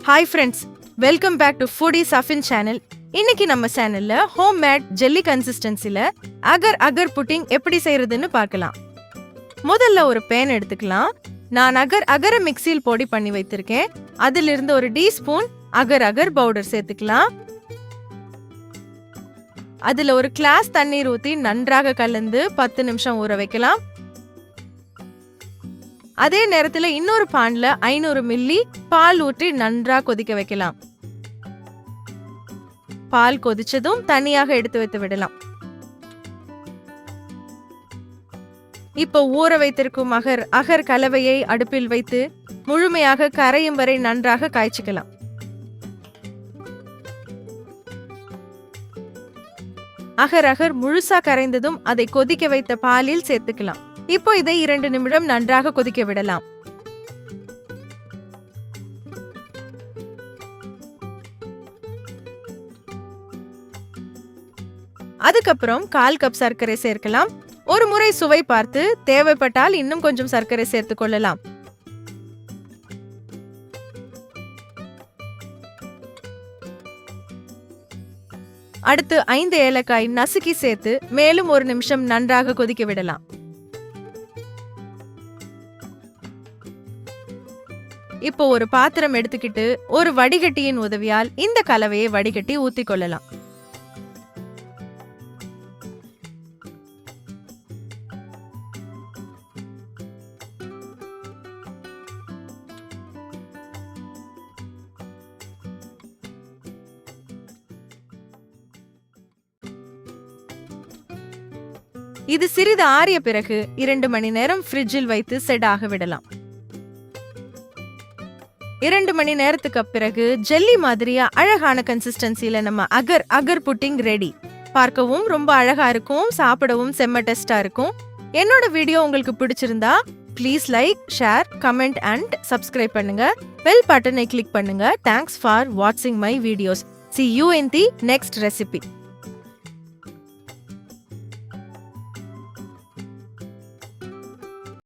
Hi friends, welcome back to foodie Safin channel. இன்னைக்கு நம்ம சேனல்ல ஹோம் மேட் ஜெல்லி கன்சிஸ்டன்சில அகர் அகர் புட்டிங் எப்படி செய்யறதுன்னு பார்க்கலாம். முதல்ல ஒரு பேன் எடுத்துக்கலாம். நான் அகர் அகர மிக்சியில் பொடி பண்ணி வைத்திருக்கேன். அதிலிருந்து ஒரு டீஸ்பூன் அகர் அகர் பவுடர் சேர்த்துக்கலாம். அதுல ஒரு கிளாஸ் தண்ணீர் ஊத்தி நன்றாக கலந்து 10 நிமிஷம் ஊற வைக்கலாம். அதே நேரத்துல இன்னொரு பான்ல 500 மில்லி பால் ஊற்றி நன்றாக கொதிக்க வைக்கலாம். பால் கொதிச்சதும் தனியாக எடுத்து வைத்து விடலாம். இப்போ ஊற வைத்திருக்கும் அகர் கலவையை அடுப்பில் வைத்து முழுமையாக கரையும் வரை நன்றாக காய்ச்சிக்கலாம். அகர் முழுசா கரைந்ததும் அதை கொதிக்க வைத்த பாலில் சேர்த்துக்கலாம். இப்போ இதை 2 நிமிடம் நன்றாக கொதிக்க விடலாம். அதுக்கப்புறம் 1/4 கப் சர்க்கரை சேர்க்கலாம். ஒரு முறை சுவை பார்த்து தேவைப்பட்டால் இன்னும் கொஞ்சம் சர்க்கரை சேர்த்துக் கொள்ளலாம். அடுத்து 5 ஏலக்காய் நசுக்கி சேர்த்து மேலும் 1 நிமிஷம் நன்றாக கொதிக்க விடலாம். இப்போ ஒரு பாத்திரம் எடுத்துக்கிட்டு ஒரு வடிகட்டியின் உதவியால் இந்த கலவையை வடிகட்டி ஊத்திக் கொள்ளலாம். இது சிறிது ஆறிய பிறகு 2 மணி நேரம் ஃப்ரிட்ஜில் வைத்து செட் ஆக விடலாம். 2 மணி நேரத்துக்கு பிறகு ஜெல்லி மாதிரியா அழகான கன்சிஸ்டன்சில நம்ம அகர் அகர் புட்டிங் ரெடி. பார்க்கவும் ரொம்ப அழகா இருக்கும், சாப்பிடவும் செம்ம டேஸ்டா இருக்கும். என்னோட வீடியோ உங்களுக்கு பிடிச்சிருந்தா please like, share, comment and subscribe பண்ணுங்க. பெல் பட்டனை கிளிக் பண்ணுங்க. தேங்க்ஸ் ஃபார் வாட்சிங் my videos. See you in the next recipe.